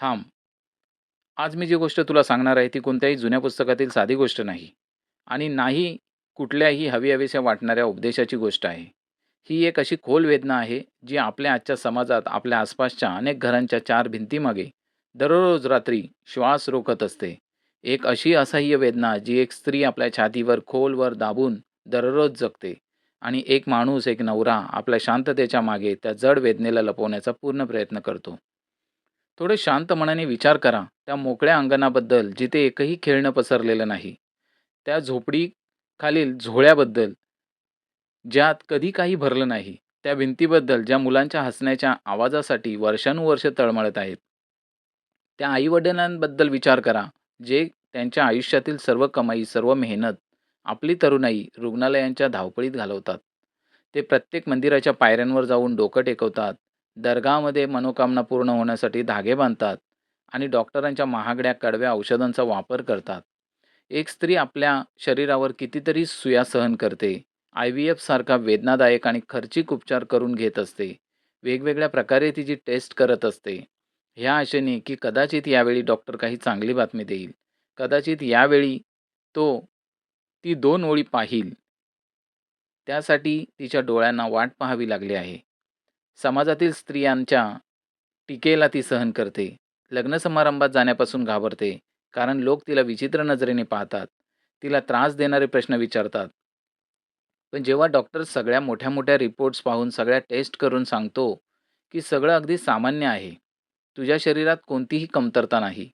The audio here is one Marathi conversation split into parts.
थांब. आज मी जी गोष्ट तुला सांगणार आहे ती कोणत्याही जुन्या पुस्तकातील साधी गोष्ट नाही आणि नाही कुठल्याही हवीहवीशा वाटणाऱ्या उपदेशाची गोष्ट आहे. ही एक अशी खोल वेदना आहे, जी आपल्या आजच्या समाजात, आपल्या आसपासच्या अनेक घरांच्या चार भिंतीमागे दररोज रात्री श्वास रोखत असते. एक अशी असह्य वेदना, जी एक स्त्री आपल्या छातीवर खोलवर दाबून दररोज जगते आणि एक माणूस, एक नवरा आपल्या शांततेच्या मागे त्या जड वेदनेला लपवण्याचा पूर्ण प्रयत्न करतो. थोडे शांत मनाने विचार करा त्या मोकळ्या अंगणाबद्दल जिथे एकही खेळणं पसरलेलं नाही. त्या झोपडी खालील झोळ्याबद्दल ज्यात कधी काही भरलं नाही. त्या भिंतीबद्दल ज्या मुलांच्या हसण्याच्या आवाजासाठी वर्षानुवर्ष तळमळत आहेत. त्या आई-वडिलांबद्दल विचार करा, जे त्यांच्या आयुष्यातील सर्व कमाई, सर्व मेहनत, आपली तरुणाई रुग्णालयांच्या धावपळीत घालवतात. ते प्रत्येक मंदिराच्या पायऱ्यांवर जाऊन डोकं टेकवतात, दर्गामध्ये मनोकामना पूर्ण होण्यासाठी धागे बांधतात आणि डॉक्टरांच्या महागड्या कडव्या औषधांचा वापर करतात. एक स्त्री आपल्या शरीरावर कितीतरी सुया सहन करते. IVF सारखा वेदनादायक आणि खर्चिक उपचार करून घेत असते. वेगवेगळ्या प्रकारे तिची टेस्ट करत असते. ह्या आशेने की कदाचित यावेळी डॉक्टर काही चांगली बातमी देईल. कदाचित यावेळी तो ती 2 ओळी पाहील. त्यासाठी तिच्या डोळ्यांना वाट पाहावी लागली आहे. समाजातील स्त्रियांच्या टीकेला ती सहन करते. लग्न समारंभात जाण्यापासून घाबरते. कारण लोक तिला विचित्र नजरेने पाहतात. तिला त्रास देणारे प्रश्न विचारतात. पण जेव्हा डॉक्टर सगळ्या मोठ्या-मोठ्या रिपोर्ट्स पाहून, सगळ्या टेस्ट करून सांगतो, की सगळं अगदी सामान्य आहे. तुझ्या शरीरात कोणतीही कमतरता नाही.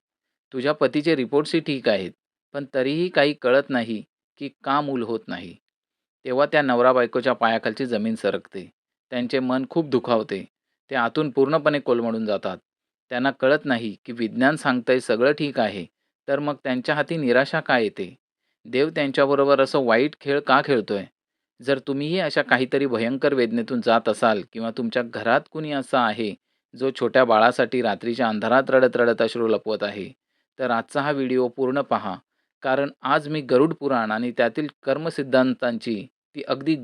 तुझ्या पतीचे रिपोर्ट्सही ठीक आहेत. पण तरीही काही कळत नाही, की का मूल होत नाही. तेव्हा त्या नवरा-बायकोच्या पायाखालची जमीन सरकते. त्यांचे मन खूप दुखावते. ते आतून पूर्णपणे कोलमडून जातात. त्यांना कळत नाही, की विज्ञान सांगतंय सगळं ठीक आहे, तर मग त्यांच्या हाती निराशा का येते? देव त्यांच्याबरोबर असं वाईट खेळ का खेळतोय? जर तुम्हीही अशा काहीतरी भयंकर वेदनेतून जात असाल किंवा तुमच्या घरात कुणी असा आहे, जो छोट्या बाळासाठी रात्रीच्या अंधारात रडत-रडत अश्रू लपवत आहे, तर आजचा हा व्हिडिओ पूर्ण पहा. कारण आज मी गरुड पुराण आणि त्यातील कर्मसिद्धांतांची ती अगदी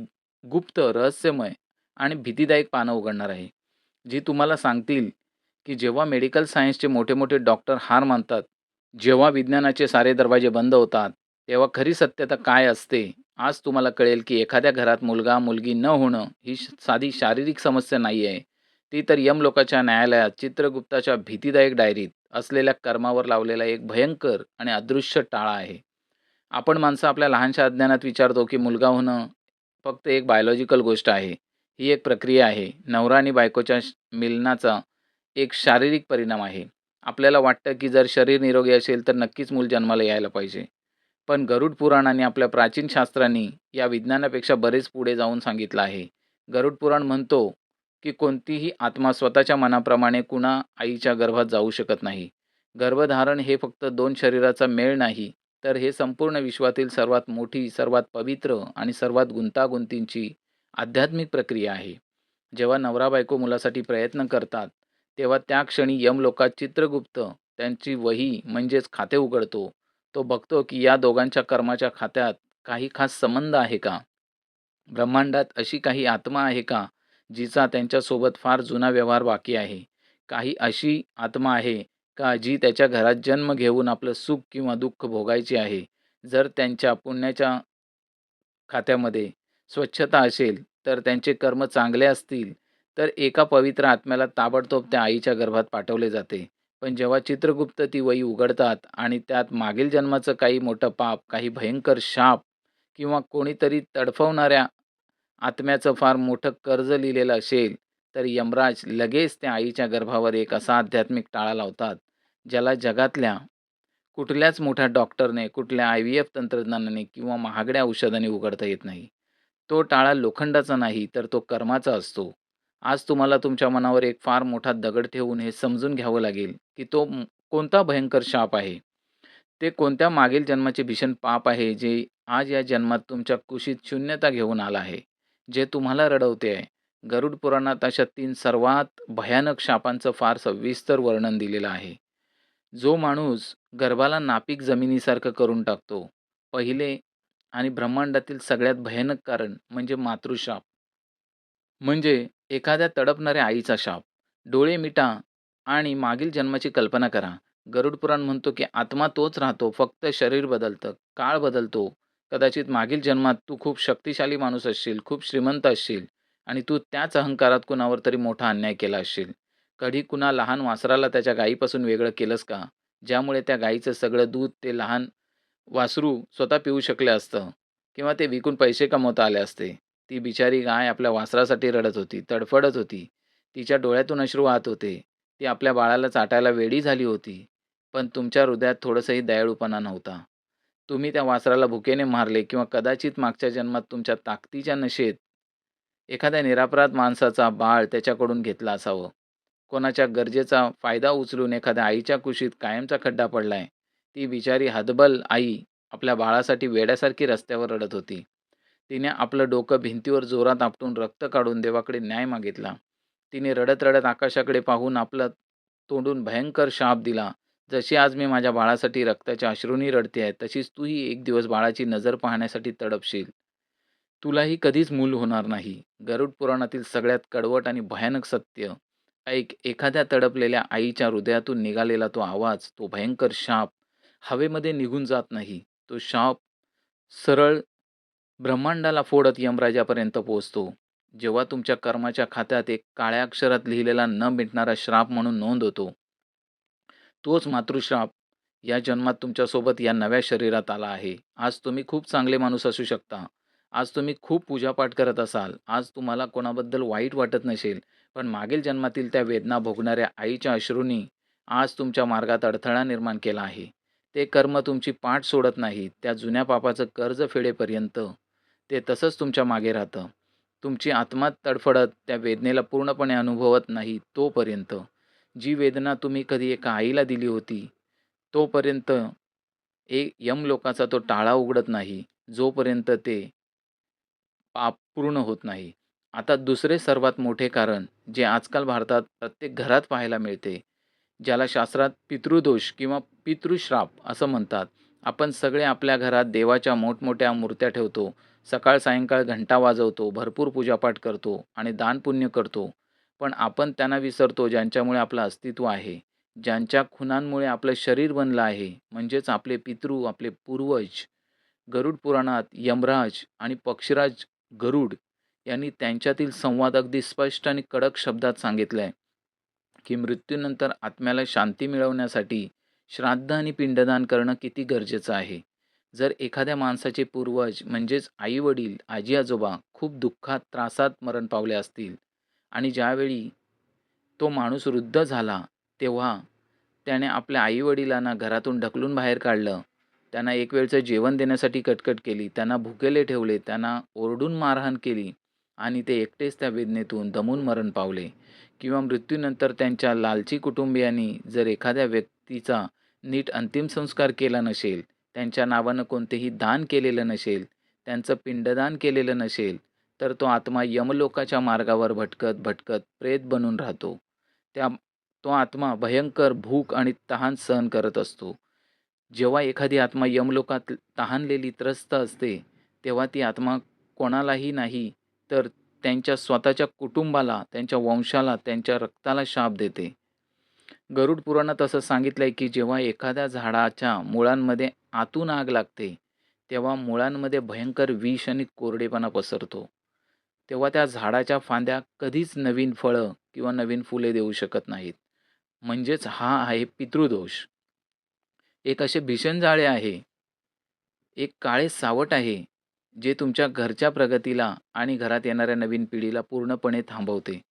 गुप्त, रहस्यमय आणि भीतीदायक पानं उघडणार आहे. जी तुम्हाला सांगतील, की जेव्हा मेडिकल सायन्सचे मोठे-मोठे डॉक्टर हार मानतात, जेव्हा विज्ञानाचे सारे दरवाजे बंद होतात, तेव्हा खरी सत्यता काय असते? आज तुम्हाला कळेल, की एखाद्या घरात मुलगा-मुलगी न होणं ही साधी शारीरिक समस्या नाही आहे. ती तर यमलोकाच्या न्यायालयात चित्रगुप्ताच्या भीतीदायक डायरीत असलेल्या कर्मावर लावलेला एक भयंकर आणि अदृश्य टाळा आहे. आपण माणसं आपल्या लहानशा अज्ञानात विचारतो, की मुलगा होणं फक्त एक बायोलॉजिकल गोष्ट आहे. ही एक प्रक्रिया आहे. नवरा आणि बायकोच्या मिलनाचा एक शारीरिक परिणाम आहे. आपल्याला वाटतं, की जर शरीर निरोगी असेल, तर नक्कीच मूल जन्माला यायला पाहिजे. पण गरुड पुराण आणि आपल्या प्राचीन शास्त्रांनी या विज्ञानापेक्षा बरेच पुढे जाऊन सांगितलं आहे. गरुड पुराण म्हणतो, की कोणतीही आत्मा स्वतःच्या मनाप्रमाणे कुणा आईच्या गर्भात जाऊ शकत नाही. गर्भधारण हे फक्त 2 शरीराचा मेळ नाही, तर हे संपूर्ण विश्वातील सर्वात मोठी, सर्वात पवित्र आणि सर्वात गुंतागुंतीची आध्यात्मिक प्रक्रिया आहे. जेव्हा नवरा-बायको मुलासाठी प्रयत्न करतात, तेव्हा त्या क्षणी यमलोकात चित्रगुप्त त्यांची वही म्हणजेच खाते उघडतो. तो बघतो की या दोघांच्या कर्माच्या खात्यात काही खास संबंध आहे का? ब्रह्मांडात अशी काही आत्मा आहे का, जिचा त्यांच्यासोबत फार जुना व्यवहार बाकी आहे? काही अशी आत्मा आहे का, जी त्याच्या घरात जन्म घेऊन आपलं सुख किंवा दुःख भोगायची आहे? जर त्यांच्या पुण्याच्या खात्यामध्ये स्वच्छता असेल, तर त्यांचे कर्म चांगले असतील, तर एका पवित्र आत्म्याला ताबडतोब त्या आईच्या गर्भात पाठवले जाते. पण जेव्हा चित्रगुप्त ती वही उघडतात आणि त्यात मागील जन्माचं काही मोठं पाप, काही भयंकर शाप किंवा कोणीतरी तडफवणाऱ्या आत्म्याचं फार मोठं कर्ज लिहिलेलं असेल, तर यमराज लगेच त्या आईच्या गर्भावर एक असा आध्यात्मिक टाळा लावतात, ज्याला जगातल्या कुठल्याच मोठ्या डॉक्टरने, कुठल्या IVF तंत्रज्ञानाने किंवा महागड्या औषधाने उघडता येत नाही. तो टाळा लोखंडाचा नाही, तर तो कर्माचा असतो. आज तुम्हाला तुमच्या मनावर एक फार मोठा दगड ठेवून हे समजून घ्यावं लागेल, की तो कोणता भयंकर शाप आहे. ते कोणत्या मागील जन्माचे भीषण पाप आहे, जे आज या जन्मात तुमच्या कुशीत शून्यता घेऊन आलं आहे, जे तुम्हाला रडवते आहे. गरुड पुराणात अशा 3 सर्वात भयानक शापांचं फार सविस्तर वर्णन दिलेलं आहे. जो माणूस गर्भाला नापीक जमिनीसारखं करून टाकतो. पहिले आणि ब्रह्मांडातील सगळ्यात भयानक कारण म्हणजे मातृशाप. म्हणजे एखाद्या तडपणाऱ्या आईचा शाप. डोळे मिटा आणि मागील जन्माची कल्पना करा. गरुड पुराण म्हणतो, की आत्मा तोच राहतो, फक्त शरीर बदलतं, काळ बदलतो. कदाचित मागील जन्मात तू खूप शक्तिशाली माणूस असशील, खूप श्रीमंत असशील आणि तू त्याच अहंकारात कुणावर तरी मोठा अन्याय केला असशील. कधी कुणा लहान वासराला त्याच्या गायीपासून वेगळं केलंस का? ज्यामुळे त्या गायीचं सगळं दूध ते लहान वासरू स्वतः पिऊ शकले असतं किंवा ते विकून पैसे कमवता आले असते. ती बिचारी गाय आपल्या वासरासाठी रडत होती, तडफडत होती. तिच्या डोळ्यातून अश्रू वाहत होते. ती आपल्या बाळाला चाटायला वेडी झाली होती. पण तुमच्या हृदयात थोडंसंही दयाळूपणा नव्हता. तुम्ही त्या वासराला भुकेने मारले किंवा कदाचित मागच्या जन्मात तुमच्या ताकदीच्या नशेत एखाद्या निरपराध माणसाचा बाळ त्याच्याकडून घेतला असावं. कोणाच्या गरजेचा फायदा उचलून एखाद्या आईच्या कुशीत कायमचा खड्डा पडलाय. ती बिचारी हतबल आई आपल्या बाळासाठी वेड्यासारखी रस्त्यावर रडत होती. तिने आपलं डोकं भिंतीवर जोरात आपटून रक्त काढून देवाकडे न्याय मागितला. तिने रडत-रडत आकाशाकडे पाहून आपलं तोंडून भयंकर शाप दिला. जशी आज मी माझ्या बाळासाठी रक्ताच्या अश्रूंनी रडते आहे, तशीच तूही एक दिवस बाळाची नजर पाहण्यासाठी तडपशील. तुलाही कधीच मूल होणार नाही. गरुड पुराणातील सगळ्यात कडवट आणि भयानक सत्य. ऐक, एखाद्या तडपलेल्या आईच्या हृदयातून निघालेला तो आवाज, तो भयंकर शाप हवेमध्ये निघून जात नाही. तो शाप सरळ ब्रह्मांडाला फोडत यमराजापर्यंत पोहोचतो. जेव्हा तुमच्या कर्माच्या खात्यात एक काळ्या अक्षरात लिहिलेला न मिटणारा श्राप म्हणून नोंद होतो, तोच मातृश्राप या जन्मात तुमच्यासोबत या नव्या शरीरात आला आहे. आज तुम्ही खूप चांगले माणूस असू शकता. आज तुम्ही खूप पूजापाठ करत असाल. आज तुम्हाला कोणाबद्दल वाईट वाटत नसेल. पण मागील जन्मातील त्या वेदना भोगणाऱ्या आईच्या अश्रूंनी आज तुमच्या मार्गात अडथळा निर्माण केला आहे. ते कर्म तुमची पाठ सोडत नाही. त्या जुन्या पापाचं कर्ज फेडेपर्यंत ते तसंच तुमच्या मागे राहतं. तुमची आत्मा तडफडत त्या वेदनेला पूर्णपणे अनुभवत नाही तोपर्यंत. जी वेदना तुम्ही कधी एका आईला दिली होती, तोपर्यंत यमलोकाचा तो टाळा उघडत नाही, जोपर्यंत ते पाप पूर्ण होत नाही. आता दुसरे सर्वात मोठे कारण, जे आजकाल भारतात प्रत्येक घरात पाहायला मिळते, ज्याला शास्त्रात पितृदोष किंवा पितृश्राप असं म्हणतात. आपण सगळे आपल्या घरात देवाच्या मोठमोठ्या मूर्त्या ठेवतो. सकाळ-सायंकाळ घंटा वाजवतो, भरपूर पूजापाठ करतो आणि दानपुण्य करतो. पण आपण त्यांना विसरतो ज्यांच्यामुळे आपलं अस्तित्व आहे. ज्यांच्या खुनांमुळे आपलं शरीर बनलं आहे, म्हणजेच आपले पितृ, आपले पूर्वज. गरुड पुराणात यमराज आणि पक्षीराज गरुड यांनी त्यांच्यातील संवाद अगदी स्पष्ट आणि कडक शब्दात सांगितलाय, की मृत्यूनंतर आत्म्याला शांती मिळवण्यासाठी श्राद्ध आणि पिंडदान करणं किती गरजेचं आहे. जर एखाद्या माणसाचे पूर्वज म्हणजेच आई-वडील, आजी-आजोबा खूप दुःखात, त्रासात मरण पावले असतील आणि ज्यावेळी तो माणूस वृद्ध झाला, तेव्हा त्याने आपल्या आई-वडिलांना घरातून ढकलून बाहेर काढलं. त्यांना एक वेळचं जेवण देण्यासाठी कटकट केली. त्यांना भुकेले ठेवले. त्यांना ओरडून मारहाण केली आणि ते एकटेच त्या वेदनेतून दमून मरण पावले. किंवा मृत्यूनंतर त्यांच्या लालची कुटुंबियांनी जर एखाद्या व्यक्तीचा नीट अंतिम संस्कार केला नसेल, त्यांच्या नावानं कोणतेही दान केलेलं नसेल, त्यांचं पिंडदान केलेलं नसेल, तर तो आत्मा यमलोकाच्या मार्गावर भटकत, भटकत प्रेत बनून राहतो. त्या तो आत्मा भयंकर भूक आणि तहान सहन करत असतो. जेव्हा एखादी आत्मा यमलोकात तहानलेली त्रस्त असते, तेव्हा ती आत्मा कोणालाही नाही, तर त्यांच्या स्वतःच्या कुटुंबाला, त्यांच्या वंशाला, त्यांच्या रक्ताला शाप देते. गरुड पुराणात असं सांगितलंय, की जेव्हा एखाद्या झाडाच्या मुळांमध्ये आतून आग लागते, तेव्हा मुळांमध्ये भयंकर विष आणि कोरडेपणा पसरतो. तेव्हा त्या झाडाच्या फांद्या कधीच नवीन फळं किंवा नवीन फुले देऊ शकत नाहीत. म्हणजेच हा आहे पितृदोष. एक असे भीषण जाळे आहे, एक काळे सावट आहे, जे तुमच्या घरच्या प्रगतीला आणि घरात येणाऱ्या नवीन पिढीला पूर्णपणे थांबवते.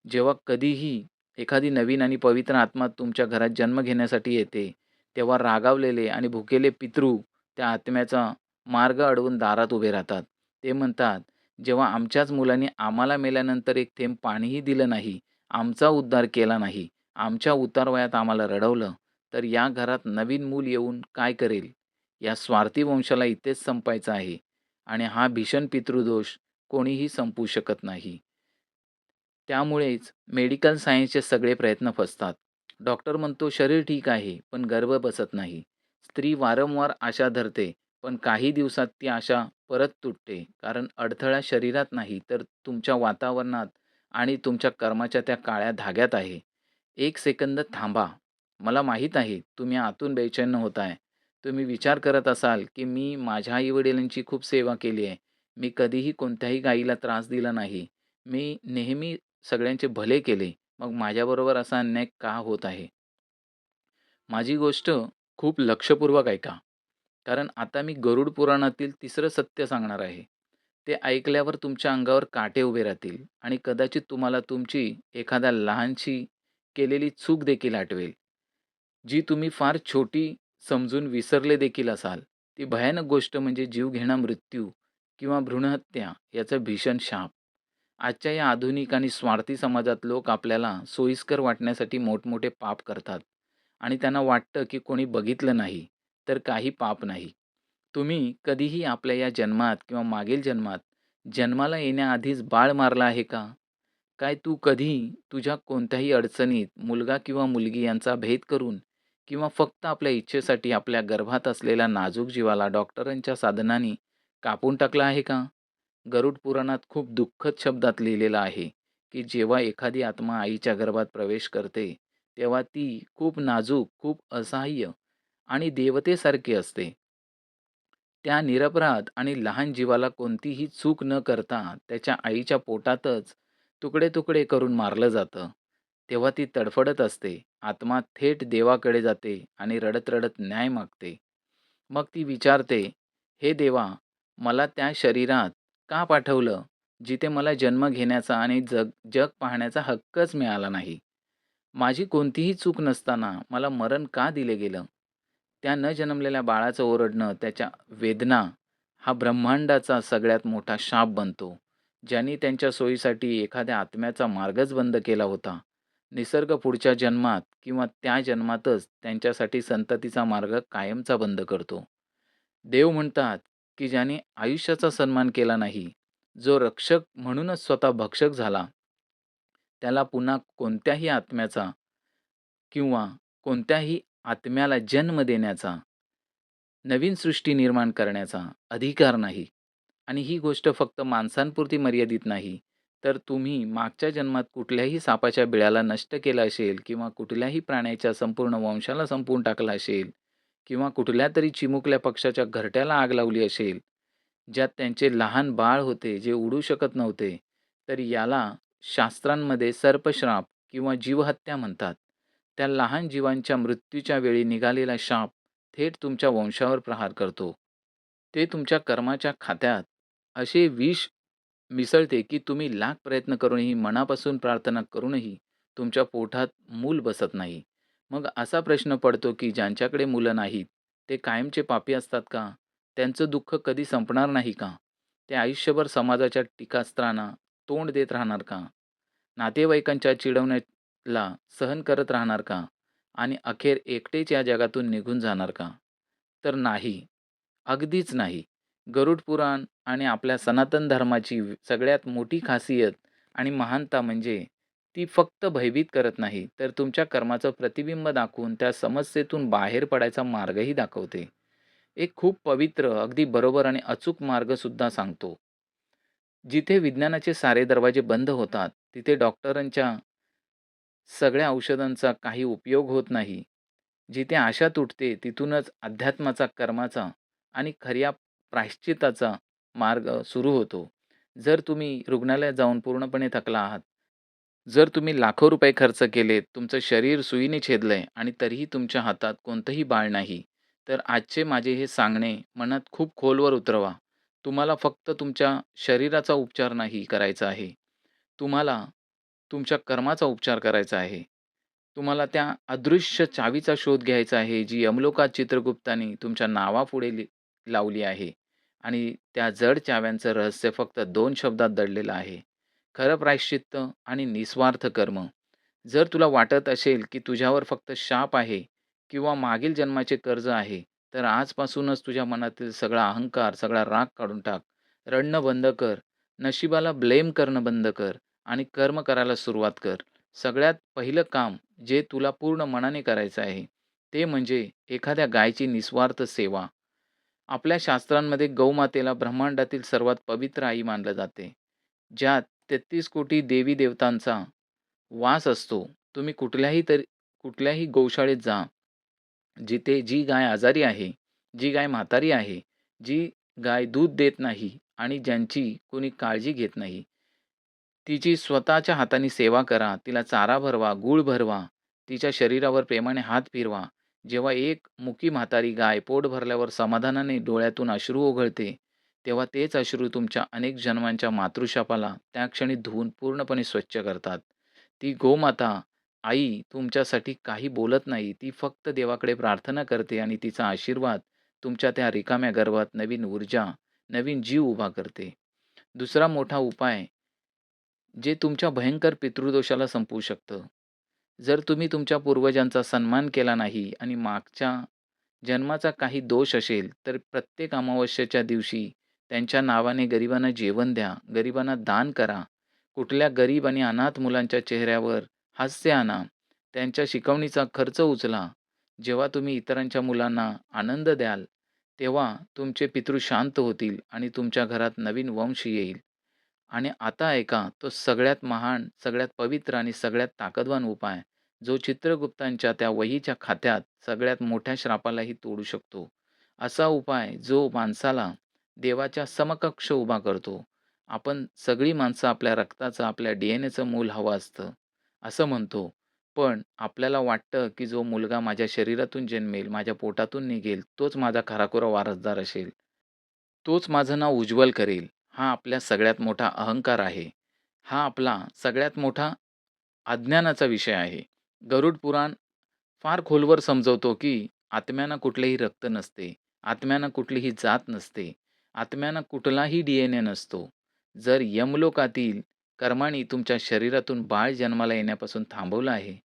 जेव्हा कधीही एखादी नवीन आणि पवित्र आत्मा तुमच्या घरात जन्म घेण्यासाठी येते, तेव्हा रागावलेले आणि भुकेले पितृ त्या आत्म्याचा मार्ग अडवून दारात उभे राहतात. ते म्हणतात, "जेव्हा आमच्याच मुलांनी आम्हाला मेल्यानंतर एक थेंब पाणीही दिलं नाही, आमचा उद्धार केला नाही, आमच्या उतारवयात आम्हाला रडवलं, तर या घरात नवीन मूल येऊन काय करेल? या स्वार्थी वंशाला इथेच संपायचं आहे आणि हा भीषण पितृदोष कोणीही संपवू शकत नाही." त्यामुळेच मेडिकल सायन्सचे सगळे प्रयत्न फसतात. डॉक्टर म्हणतो शरीर ठीक आहे, पण गर्भ बसत नाही. स्त्री वारंवार आशा धरते, पण काही दिवसात ती आशा परत तुटते. कारण अडथळा शरीरात नाही, तर तुमच्या वातावरणात आणि तुमच्या कर्माच्या त्या काळ्या धाग्यात आहे. एक सेकंद थांबा. मला माहीत आहे तुम्ही आतून बेचैन होताय. तुम्ही विचार करत असाल, की मी माझ्या आई-वडिलांची खूप सेवा केली आहे. मी कधीही कोणत्याही गायीला त्रास दिला नाही. मी नेहमी सगळ्यांचे भले केले. मग माझ्याबरोबर असा अन्याय का होत आहे? माझी गोष्ट खूप लक्षपूर्वक ऐका. कारण आता मी गरुड पुराणातील तिसरं सत्य सांगणार आहे. ते ऐकल्यावर तुमच्या अंगावर काटे उभे राहतील आणि कदाचित तुम्हाला तुमची एखाद्या लहानशी केलेली चूक देखील आठवेल, जी तुम्ही फार छोटी समजून विसरले देखील असाल. ती भयानक गोष्ट म्हणजे जीवघेणा मृत्यू किंवा भ्रूणहत्या याचा भीषण शाप. आजच्या या आधुनिक आणि स्वार्थी समाजात लोक आपल्याला सोयीस्कर वाटण्यासाठी मोठमोठे पाप करतात आणि त्यांना वाटतं की कोणी बघितलं नाही तर काही पाप नाही. तुम्ही कधीही आपल्या या जन्मात किंवा मागील जन्मात जन्माला येण्याआधीच बाळ मारलं आहे का? काय तू कधी तुझ्या कोणत्याही अडचणीत मुलगा किंवा मुलगी यांचा भेद करून किंवा फक्त आपल्या इच्छेसाठी आपल्या गर्भात असलेल्या नाजूक जीवाला डॉक्टरांच्या साधनांनी कापून टाकलं आहे का? गरुड पुराणात खूप दुःखद शब्दात लिहिलेलं आहे, की जेव्हा एखादी आत्मा आईच्या गर्भात प्रवेश करते, तेव्हा ती खूप नाजूक, खूप असहाय्य आणि देवतेसारखी असते. त्या निरपराध आणि लहान जीवाला कोणतीही चूक न करता त्याच्या आईच्या पोटातच तुकडे-तुकडे करून मारलं जातं. तेव्हा ती तडफडत असते. आत्मा थेट देवाकडे जाते आणि रडत-रडत न्याय मागते. मग ती विचारते, "हे देवा, मला त्या शरीरात का पाठवलं, जिथे मला जन्म घेण्याचा आणि जग जग पाहण्याचा हक्कच मिळाला नाही? माझी कोणतीही चूक नसताना मला मरण का दिले गेलं?" त्या न जन्मलेल्या बाळाचं ओरडणं, त्याच्या वेदना हा ब्रह्मांडाचा सगळ्यात मोठा शाप बनतो. ज्यांनी त्यांच्या सोयीसाठी एखाद्या आत्म्याचा मार्गच बंद केला होता. निसर्ग पुढच्या जन्मात किंवा त्या जन्मातच त्यांच्यासाठी संततीचा मार्ग कायमचा बंद करतो. देव म्हणतात, की ज्याने आयुष्याचा सन्मान केला नाही, जो रक्षक म्हणूनच स्वतः भक्षक झाला, त्याला पुन्हा कोणत्याही आत्म्याचा किंवा कोणत्याही आत्म्याला जन्म देण्याचा, नवीन सृष्टी निर्माण करण्याचा अधिकार नाही. आणि ही गोष्ट फक्त माणसांपुरती मर्यादित नाही, तर तुम्ही मागच्या जन्मात कुठल्याही सापाच्या बिळाला नष्ट केलं असेल किंवा कुठल्याही प्राण्याच्या संपूर्ण वंशाला संपवून टाकलं असेल किंवा कुठल्यातरी चिमुकल्या पक्षाच्या घरट्याला आग लावली असेल, ज्यात त्यांचे लहान बाळ होते, जे उडू शकत नव्हते, तर याला शास्त्रांमध्ये सर्पश्राप किंवा जीवहत्या म्हणतात. त्या लहान जीवांच्या मृत्यूच्या वेळी निघालेला शाप थेट तुमच्या वंशावर प्रहार करतो. ते तुमच्या कर्माच्या खात्यात असे विष मिसळते, की तुम्ही लाख प्रयत्न करूनही, मनापासून प्रार्थना करूनही तुमच्या पोटात मूल बसत नाही. मग असा प्रश्न पडतो, की ज्यांच्याकडे मुलं नाहीत, ते कायमचे पापी असतात का? त्यांचं दुःख कधी संपणार नाही का? ते आयुष्यभर समाजाच्या टीकास्त्रांना तोंड देत राहणार का? नातेवाईकांच्या चिडवण्याला सहन करत राहणार का? आणि अखेर एकटेच या जगातून निघून जाणार का? तर नाही, अगदीच नाही. गरुड पुराण आणि आपल्या सनातन धर्माची सगळ्यात मोठी खासियत आणि महानता म्हणजे ती फक्त भयभीत करत नाही, तर तुमच्या कर्माचं प्रतिबिंब दाखवून त्या समस्येतून बाहेर पडायचा मार्गही दाखवते. एक खूप पवित्र, अगदी बरोबर आणि अचूक मार्गसुद्धा सांगतो. जिथे विज्ञानाचे सारे दरवाजे बंद होतात, तिथे डॉक्टरांच्या सगळ्या औषधांचा काही उपयोग होत नाही. जिथे आशा तुटते, तिथूनच अध्यात्माचा, कर्माचा आणि खऱ्या प्रायश्चित्ताचा मार्ग सुरू होतो. जर तुम्ही रुग्णालयात जाऊन पूर्णपणे थकला आहात, जर तुम्ही लाखो रुपये खर्च केलेत, तुमचं शरीर सुईने छेदलंय आणि तरीही तुमच्या हातात कोणतंही बाळ नाही, तर आजचे माझे हे सांगणे मनात खूप खोलवर उतरवा. तुम्हाला फक्त तुमच्या शरीराचा उपचार नाही करायचा आहे. तुम्हाला तुमच्या कर्माचा उपचार करायचा आहे. तुम्हाला त्या अदृश्य चावीचा शोध घ्यायचा आहे, जी यमलोकात चित्रगुप्ताने तुमच्या नावापुढे लावली आहे आणि त्या जड चाव्यांचं रहस्य फक्त 2 शब्दात दडलेलं आहे. खरं प्रायश्चित्त आणि निस्वार्थ कर्म. जर तुला वाटत असेल, की तुझ्यावर फक्त शाप आहे किंवा मागील जन्माचे कर्ज आहे, तर आजपासूनच तुझ्या मनातील सगळा अहंकार, सगळा राग काढून टाक. रडणं बंद कर. नशिबाला ब्लेम करणं बंद कर आणि कर्म करायला सुरुवात कर. सगळ्यात पहिलं काम जे तुला पूर्ण मनाने करायचं आहे, ते म्हणजे एखाद्या गायची निस्वार्थ सेवा. आपल्या शास्त्रांमध्ये गौमातेला ब्रह्मांडातील सर्वात पवित्र आई मानलं जाते. ज्यात 33 कोटी देवी-देवतांचा वास असतो. तुम्ही कुठल्याही गोशाळेत जा. जिथे जी गाय आजारी आहे, जी गाय म्हातारी आहे, जी गाय दूध देत नाही आणि ज्यांची कोणी काळजी घेत नाही, तिची स्वतःच्या हाताने सेवा करा. तिला चारा भरवा, गूळ भरवा, तिच्या शरीरावर प्रेमाने हात फिरवा. जेव्हा एक मुकी म्हातारी गाय पोट भरल्यावर समाधानाने डोळ्यातून अश्रू ओघळते, तेव्हा तेच अश्रू तुमच्या अनेक जन्मांच्या मातृशापाला त्या क्षणी धुवून पूर्णपणे स्वच्छ करतात. ती गोमाता, आई तुमच्यासाठी काही बोलत नाही. ती फक्त देवाकडे प्रार्थना करते आणि तिचा आशीर्वाद तुमच्या त्या रिकाम्या गर्भात नवीन ऊर्जा, नवीन जीव उभा करते. दुसरा मोठा उपाय जे तुमच्या भयंकर पितृदोषाला संपवू शकतं. जर तुम्ही तुमच्या पूर्वजांचा सन्मान केला नाही आणि मागच्या जन्माचा काही दोष असेल, तर प्रत्येक अमावस्येच्या दिवशी त्यांच्या नावाने गरिबांना जेवण द्या, गरिबांना दान करा. कुठल्या गरीब आणि अनाथ मुलांच्या चेहऱ्यावर हास्य आणा. त्यांच्या शिकवणीचा खर्च उचला. जेव्हा तुम्ही इतरांच्या मुलांना आनंद द्याल, तेव्हा तुमचे पितृ शांत होतील आणि तुमच्या घरात नवीन वंश येईल. आणि आता ऐका तो सगळ्यात महान, सगळ्यात पवित्र आणि सगळ्यात ताकदवान उपाय, जो चित्रगुप्तांच्या त्या वहीच्या खात्यात सगळ्यात मोठ्या श्रापालाही तोडू शकतो. असा उपाय जो माणसाला देवाच्या समकक्ष उभा करतो. आपण सगळी माणसं आपल्या रक्ताचं, आपल्या डी-एन-एचं मूल हवं असतं, असं म्हणतो. पण आपल्याला वाटतं, की जो मुलगा माझ्या शरीरातून जन्मेल, माझ्या पोटातून निघेल, तोच माझा खराखुरा वारसदार असेल. तोच माझं नाव उज्ज्वल करेल. हा आपल्या सगळ्यात मोठा अहंकार आहे. हा आपला सगळ्यात मोठा अज्ञानाचा विषय आहे. गरुड पुराण फार खोलवर समजवतो, की आत्म्यांना कुठलेही रक्त नसते. आत्म्यांना कुठलीही जात नसते. आत्म्यांना कुठलाही डी-एन-ए नसतो. जर यमलोकातील कर्मांनी तुमच्या शरीरातून बाळ जन्माला येण्यापासून थांबवलं आहे,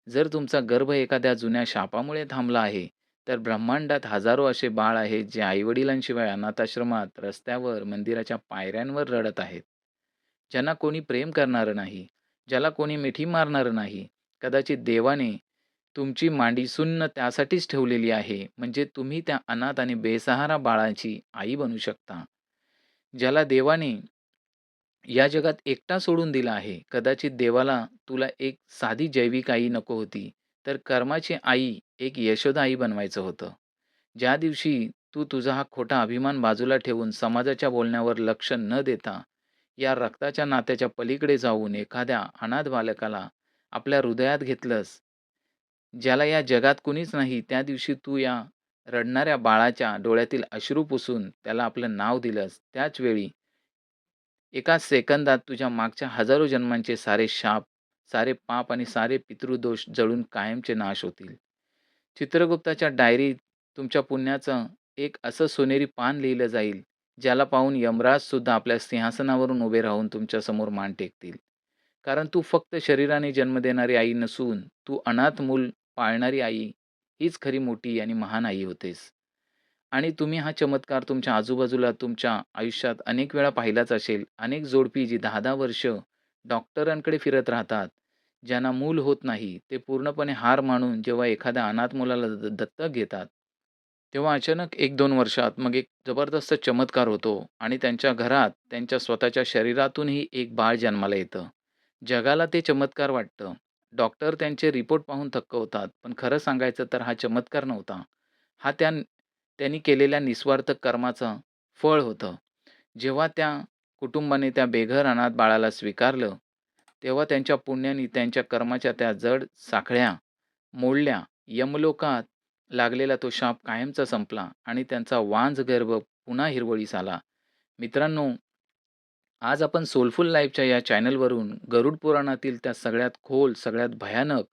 जर तुमचा गर्भ एखाद्या जुन्या शापामुळे थांबला आहे, तर ब्रह्मांडात हजारो असे बाळ आहेत, जे आई-वडिलांशिवाय अनाथाश्रमात, रस्त्यावर, मंदिराच्या पायऱ्यांवर रडत आहेत. ज्यांना कोणी प्रेम करणारं नाही, ज्याला कोणी मिठी मारणारं नाही. कदाचित देवाने तुमची मांडी सुन्न त्यासाठीच ठेवलेली आहे, म्हणजे तुम्ही त्या अनाथ आणि बेसहारा बाळाची आई बनू शकता. ज्याला देवाने या जगात एकटा सोडून दिला आहे. कदाचित देवाला तुला एक साधी जैविक आई नको होती, तर कर्माची आई, एक यशोदा आई बनवायचं होतं. ज्या दिवशी तू तुझा हा खोटा अभिमान बाजूला ठेवून समाजाच्या बोलण्यावर लक्ष न देता, या रक्ताच्या नात्याच्या पलीकडे जाऊन एखाद्या अनाथ बालकाला आपल्या हृदयात घेतलंस, ज्याला या जगात कुणीच नाही, त्या दिवशी तू या रडणाऱ्या बाळाच्या डोळ्यातील अश्रू पुसून त्याला आपलं नाव दिलंस. त्याच वेळी एका सेकंदात तुझ्या मागच्या हजारो जन्मांचे सारे शाप, सारे पाप आणि सारे पितृदोष जळून कायमचे नाश होतील. चित्रगुप्ताच्या डायरीत तुमच्या पुण्याचं एक असं सोनेरी पान लिहिलं जाईल, ज्याला पाहून यमराजसुद्धा आपल्या सिंहासनावरून उभे राहून तुमच्यासमोर मान टेकतील. कारण तू फक्त शरीराने जन्म देणारी आई नसून, तू अनाथ मूल पाळणारी आई, हीच खरी मोठी आणि महान आई होतेस. आणि तुम्ही हा चमत्कार तुमच्या आजूबाजूला तुमच्या आयुष्यात अनेक वेळा पाहिलाच असेल. अनेक जोडपी जी 10-10 वर्ष डॉक्टरांकडे फिरत राहतात. ज्यांना मूल होत नाही, ते पूर्णपणे हार मानून जेव्हा एखाद्या अनाथ मुलाला दत्तक घेतात, तेव्हा अचानक 1-2 वर्षात मग एक जबरदस्त चमत्कार होतो आणि त्यांच्या घरात, त्यांच्या स्वतःच्या शरीरातूनही एक बाळ जन्माला येतं. जगाला ते चमत्कार वाटतं. डॉक्टर त्यांचे रिपोर्ट पाहून थक्क होतात. पण खरं सांगायचं तर हा चमत्कार नव्हता. हा त्यांनी केलेल्या निस्वार्थ कर्माचं फळ होतं. जेव्हा त्या कुटुंबाने त्या बेघर अनाथ बाळाला स्वीकारलं, तेव्हा त्यांच्या पुण्याने त्यांच्या कर्माच्या त्या जड साखळ्या मोडल्या. यमलोकात लागलेला तो शाप कायमचा संपला आणि त्यांचा वांझ गर्भ पुन्हा हिरवळीस आला. मित्रांनो, आज आपण सोलफुल लाईफच्या या चॅनलवरून गरुड पुराणातील त्या सगळ्यात खोल, सगळ्यात भयानक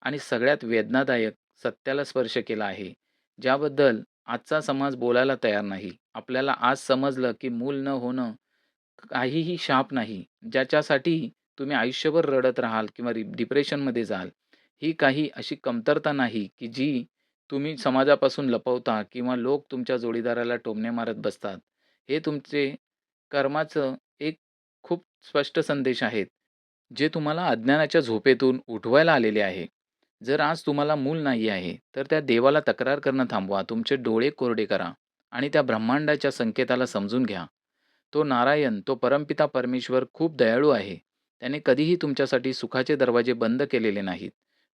आणि सगळ्यात वेदनादायक सत्याला स्पर्श केला आहे, ज्याबद्दल आजचा समाज बोलायला तयार नाही. आपल्याला आज समजलं, की मूल न होणं काहीही शाप नाही, ज्याच्यासाठी तुम्ही आयुष्यभर रडत राहाल किंवा डिप्रेशनमध्ये जाल. ही काही अशी कमतरता नाही, की जी तुम्ही समाजापासून लपवता किंवा लोक तुमच्या जोडीदाराला टोमणे मारत बसतात. हे तुमचे कर्माचं एक खूप स्पष्ट संदेश आहेत, जे तुम्हाला अज्ञानाच्या झोपेतून उठवायला आलेले आहे. जर आज तुम्हाला मूल नाही आहे, तर त्या देवाला तक्रार करणं थांबवा. तुमचे डोळे कोरडे करा आणि त्या ब्रह्मांडाच्या संकेताला समजून घ्या. तो नारायण, तो परमपिता परमेश्वर खूप दयाळू आहे. त्याने कधीही तुमच्यासाठी सुखाचे दरवाजे बंद केलेले नाहीत.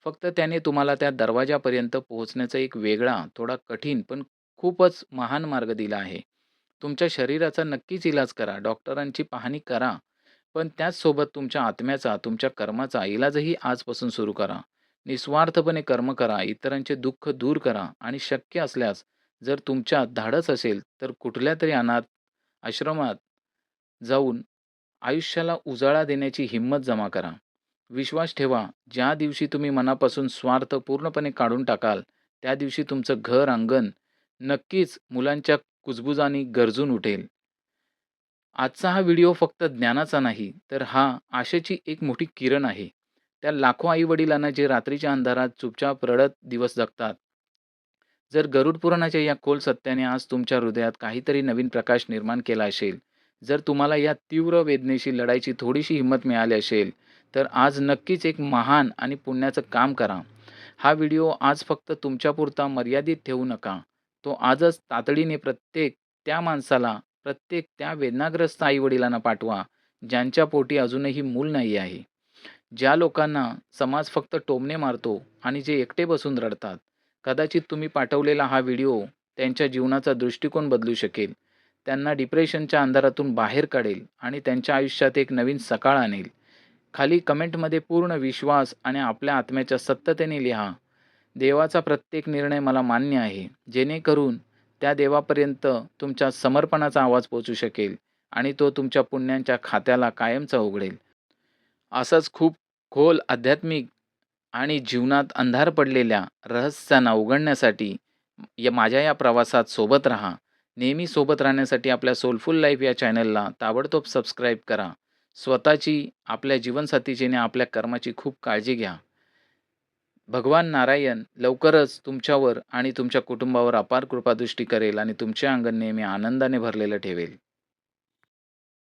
फक्त त्याने तुम्हाला त्या दरवाजापर्यंत पोहोचण्याचा एक वेगळा, थोडा कठीण पण खूपच महान मार्ग दिला आहे. तुमच्या शरीराचा नक्कीच इलाज करा, डॉक्टरांची पाहणी करा, पण त्याचसोबत तुमच्या आत्म्याचा, तुमच्या कर्माचा इलाजही आजपासून सुरू करा. निस्वार्थपणे कर्म करा, इतरांचे दुःख दूर करा आणि शक्य असल्यास जर तुमच्यात धाडस असेल, तर कुठल्यातरी अनाथ आश्रमात जाऊन आयुष्याला उजाळा देण्याची हिंमत जमा करा. विश्वास ठेवा, ज्या दिवशी तुम्ही मनापासून स्वार्थ पूर्णपणे काढून टाकाल, त्या दिवशी तुमचं घर अंगण नक्कीच मुलांच्या कुजबुजाने गरजून उठेल. आजचा हा व्हिडिओ फक्त ज्ञानाचा नाही, तर हा आशेची एक मोठी किरण आहे. त्या लाखो आई-वडिलांना जे रात्रीच्या अंधारात चुपचाप रडत दिवस जगतात. जर गरुड पुराणाच्या या खोल सत्याने आज तुमच्या हृदयात काहीतरी नवीन प्रकाश निर्माण केला असेल, जर तुम्हाला या तीव्र वेदनेशी लढायची थोडीशी हिंमत मिळाली असेल, तर आज नक्कीच एक महान आणि पुण्याचं काम करा. हा व्हिडिओ आज फक्त तुमच्यापुरता मर्यादित ठेवू नका. तो आजच तातडीने प्रत्येक त्या माणसाला, प्रत्येक त्या वेदनाग्रस्त आई-वडिलांना पाठवा, ज्यांच्या पोटी अजूनही मूल नाही आहे. ज्या लोकांना समाज फक्त टोमणे मारतो आणि जे एकटे बसून रडतात. कदाचित तुम्ही पाठवलेला हा व्हिडिओ त्यांच्या जीवनाचा दृष्टिकोन बदलू शकेल. त्यांना डिप्रेशनच्या अंधारातून बाहेर काढेल आणि त्यांच्या आयुष्यात एक नवीन सकाळ आणेल. खाली कमेंटमध्ये पूर्ण विश्वास आणि आपल्या आत्म्याच्या सत्यतेने लिहा. देवाचा प्रत्येक निर्णय मला मान्य आहे, जेणेकरून त्या देवापर्यंत तुमच्या समर्पणाचा आवाज पोहोचू शकेल आणि तो तुमच्या पुण्यांच्या खात्याला कायमचा उघडेल. असंच खूप खोल आध्यात्मिक आणि जीवनात अंधार पडलेल्या रहस्यांना उघडण्यासाठी माझ्या या प्रवासात सोबत राहा. नेहमी सोबत राहण्यासाठी आपल्या सोलफुल लाईफ या चॅनलला ताबडतोब सबस्क्राईब करा. स्वतःची, आपल्या जीवनसाथीची आणि आपल्या कर्माची खूप काळजी घ्या. भगवान नारायण लवकरच तुमच्यावर आणि तुमच्या कुटुंबावर अपार कृपादृष्टी करेल आणि तुमचे अंगण नेहमी आनंदाने भरलेलं ठेवेल.